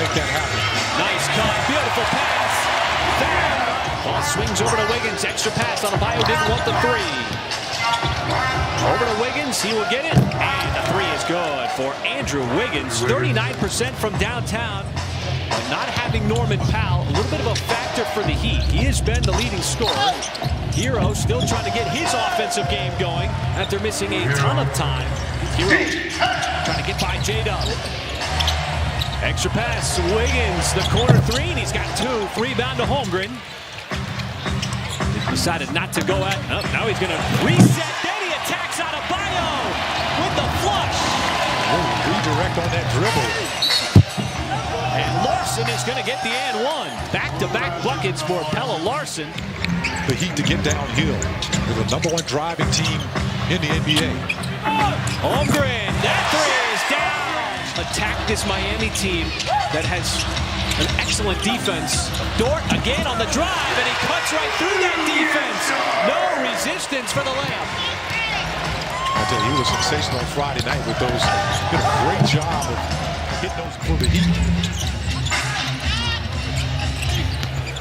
make that happen. Nice cut, beautiful pass. Ball swings over to Wiggins. Extra pass on Adebayo, didn't want the three. Over to Wiggins, he will get it. And the three is good for Andrew Wiggins. 39% from downtown. But not having Norman Powell, a little bit of a factor for the Heat. He has been the leading scorer. Hero still trying to get his offensive game going after missing a ton of time. Hero trying to get by J-Dub. Extra pass, Wiggins, the corner three, and he's got two. Rebound to Holmgren. He decided not to go at, oh, now he's going to reset. Then he attacks Adebayo with the flush. Redirect on that dribble. And Larson is going to get the and one. Back-to-back buckets for Pelle Larsson. The Heat to get downhill. They're the #1 driving team in the NBA. Holmgren, that three is down. Attack this Miami team that has an excellent defense. Dort again on the drive, and he cuts right through that defense. No resistance for the layup. I tell you, he was sensational on Friday night with those. Did a great job of hitting those for the Heat.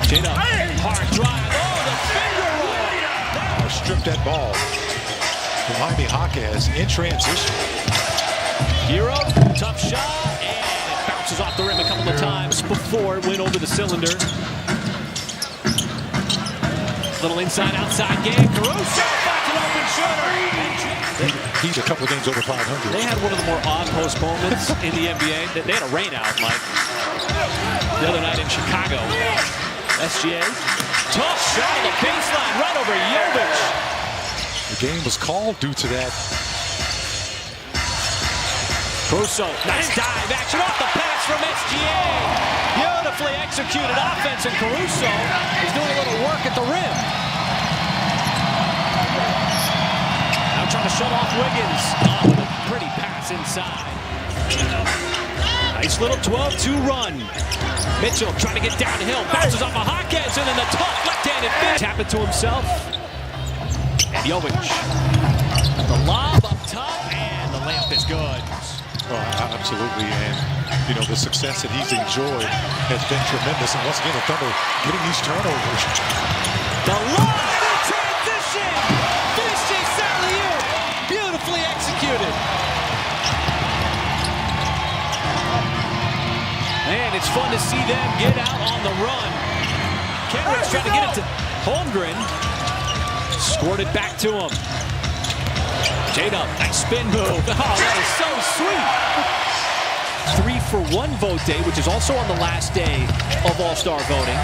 J-Dub, hard drive. Oh, the finger roll. Strip that ball. Jaime Jaquez in transition. Hero, tough shot, and it bounces off the rim a couple of times before it went over the cylinder. Little inside-outside game. Caruso finds an open shooter. He's a couple of games over 500. They had one of the more odd postponements in the NBA. They had a rainout, Mike, the other night in Chicago. SGA, tough shot on the baseline, right over Jovic. The game was called due to that. Caruso, nice dive, action off the pass from SGA. Beautifully executed offense, and Caruso is doing a little work at the rim. Now trying to shut off Wiggins. Oh, with a pretty pass inside. Nice little 12-2 run. Mitchell trying to get downhill, bounces off of Jaquez, and then the tough left-handed finish. Tap it to himself. And Jovic. The lob up top, and the layup is good. Oh, absolutely, and you know the success that he's enjoyed has been tremendous. And once again, the Thunder getting these turnovers. The lob in transition, finishing alley-oop, beautifully executed. Man, it's fun to see them get out on the run. Kenrick's trying to get it to Holmgren. Scored it back to him. J-Dub, nice spin move. Oh, that is so sweet. 3-for-1 vote day, which is also on the last day of All-Star voting.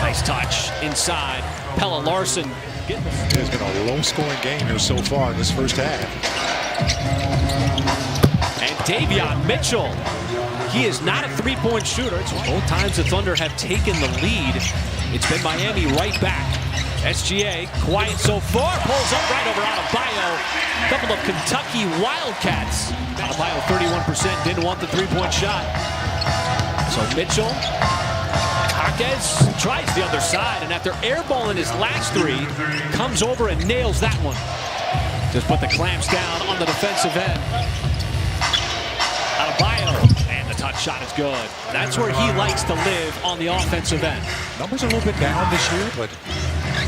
Nice touch inside. Pelle Larsson. It's been a low-scoring game here so far in this first half. And Davion Mitchell. He is not a three-point shooter. It's both times the Thunder have taken the lead. It's been Miami right back. SGA, quiet so far, pulls up right over Adebayo. A couple of Kentucky Wildcats. Adebayo 31%, didn't want the three-point shot. So Mitchell, Jaquez tries the other side, and after airballing his last three, comes over and nails that one. Just put the clamps down on the defensive end. Adebayo, and the touch shot is good. That's where he likes to live on the offensive end. Numbers are a little bit down this year, but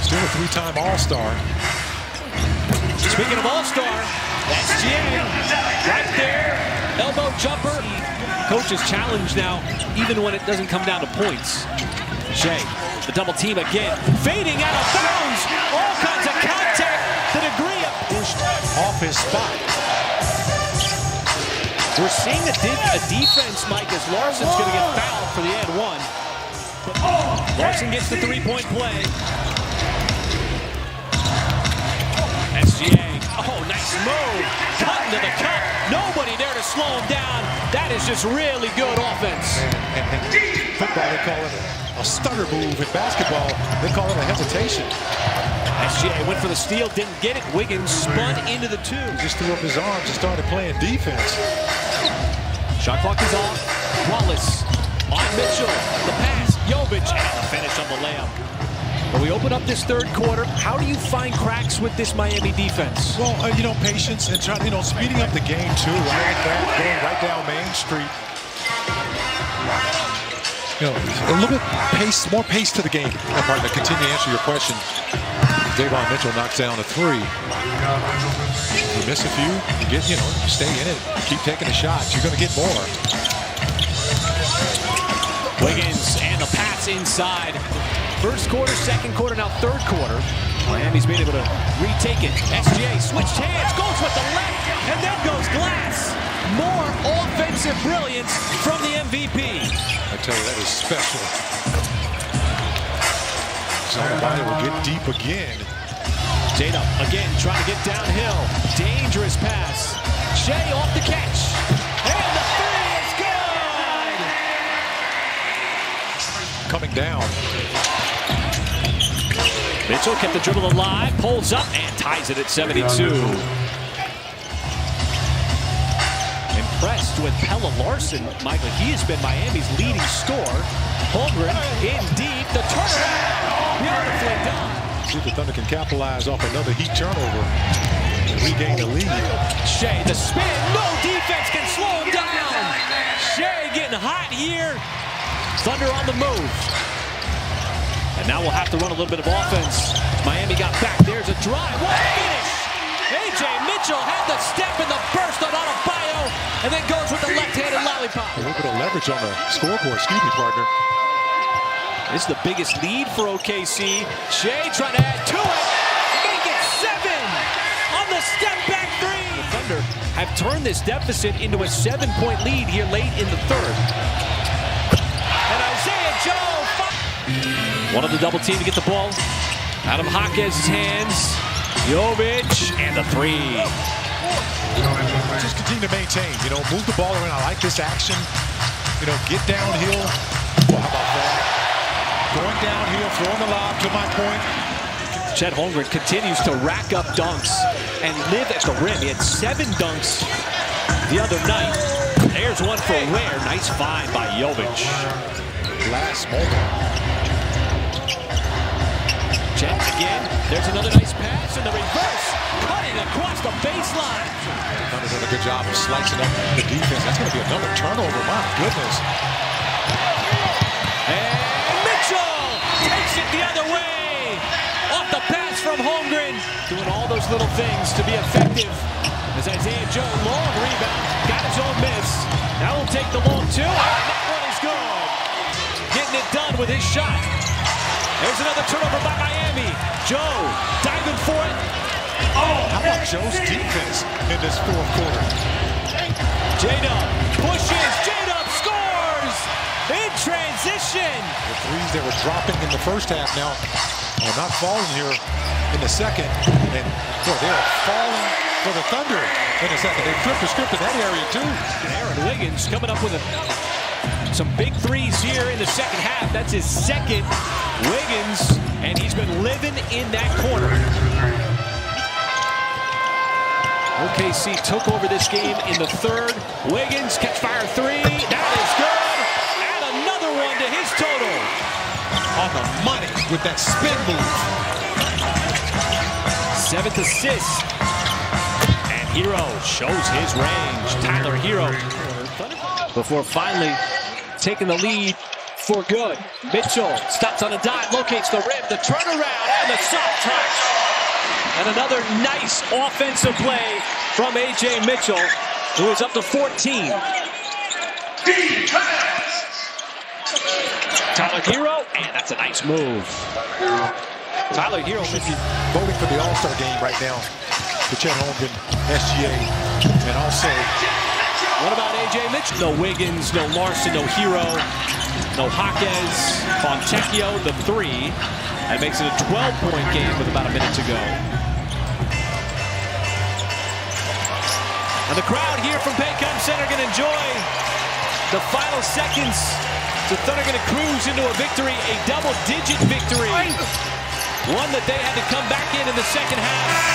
still a three-time All-Star. Speaking of All-Star, SGA right there, elbow jumper. Coach's challenge now, even when it doesn't come down to points. Shea, the double team again, fading out of bounds. All kinds of contact. The degree of Pushed off his spot. We're seeing a defense, Mike, as Larson's going to get fouled for the and one. Larson gets the three-point play. SGA, oh, nice move. Cut into the cup. Nobody there to slow him down. That is just really good offense. And football, they call it a stutter move. In basketball, they call it a hesitation. SGA went for the steal, didn't get it. Wiggins spun into the two. Just threw up his arms and started playing defense. Shot clock is off. Wallace on Mitchell. The pass, Jovic, and the finish on the layup. But we open up this third quarter. How do you find cracks with this Miami defense? Well, you know, patience and trying, speeding up the game too. Right like that, going right down Main Street. a little bit more pace to the game. That part to continue to answer your question. Davon Mitchell knocks down a three. You miss a few, you get, stay in it, keep taking the shots. You're going to get more. Wiggins and the pass inside. First quarter, second quarter, now third quarter. Miami's been able to retake it. SGA switched hands, goes with the left, and then goes glass. More offensive brilliance from the MVP. I tell you, that is special. Somebody will get deep again. Jada again trying to get downhill. Dangerous pass. Shea off the catch. And the three is good. Coming down. Mitchell kept the dribble alive, pulls up, and ties it at 72. Impressed with Pelle Larsson, Michael. He has been Miami's leading scorer. Holmgren in deep, the turnaround. Beautifully done. See if the Thunder can capitalize off another Heat turnover and regain the lead. Shea, the spin, no defense can slow him down. Shea getting hot here. Thunder on the move. And now we'll have to run a little bit of offense. Miami got back. There's a drive. What a finish! A.J. Mitchell had the step in the burst on Adebayo, and then goes with the left-handed lollipop. A little bit of leverage on the scoreboard. Excuse me, partner. This is the biggest lead for OKC. Shea trying to add to it. Make it 7 on the step-back three. The Thunder have turned this deficit into a 7-point lead here late in the third. And Isaiah Joe. One of the double team to get the ball out of Jaquez's hands. Jovic and the three. Just continue to maintain, move the ball around. I like this action. Get downhill. Well, how about that? Going downhill, throwing the lob to my point. Chet Holmgren continues to rack up dunks and live at the rim. He had 7 dunks the other night. There's one for Ware. Nice find by Jovic. Last moment. Chet again. There's another nice pass in the reverse. Cutting across the baseline. Thunder did a good job of slicing up the defense. That's going to be another turnover. My goodness. And Mitchell takes it the other way. Off the pass from Holmgren. Doing all those little things to be effective. As Isaiah Joe, long rebound. Got his own miss. Now we'll take the long two. And that one is good. Getting it done with his shot. There's another turnover by Miami. Joe diving for it. Oh, how about Joe's defense in this fourth quarter? J-Dub pushes. J-Dub scores in transition. The threes that were dropping in the first half now are not falling here in the second. And boy, they are falling for the Thunder in the second. They flipped the script in that area too. Aaron Wiggins coming up with some big threes here in the second half. That's his second. Wiggins, and he's been living in that corner. OKC took over this game in the third. Wiggins, catch fire three. That is good. And another one to his total. On the money with that spin move. 7th assist. And Hero shows his range. Tyler Hero. Before finally taking the lead for good. Mitchell stops on a dive, locates the rim, the turnaround, and the soft touch. And another nice offensive play from A.J. Mitchell, who is up to 14. Tyler Hero, and that's a nice move. Tyler Hero should be voting for the All-Star game right now. For Chet Holmgren, SGA, and also. What about A.J. Mitchell? No Wiggins, no Larsson, no Hero, no Jaquez. Fontecchio, the three. That makes it a 12-point game with about a minute to go. And the crowd here from Paycom Center going to enjoy the final seconds. The Thunder going to cruise into a victory, a double-digit victory. One that they had to come back in the second half.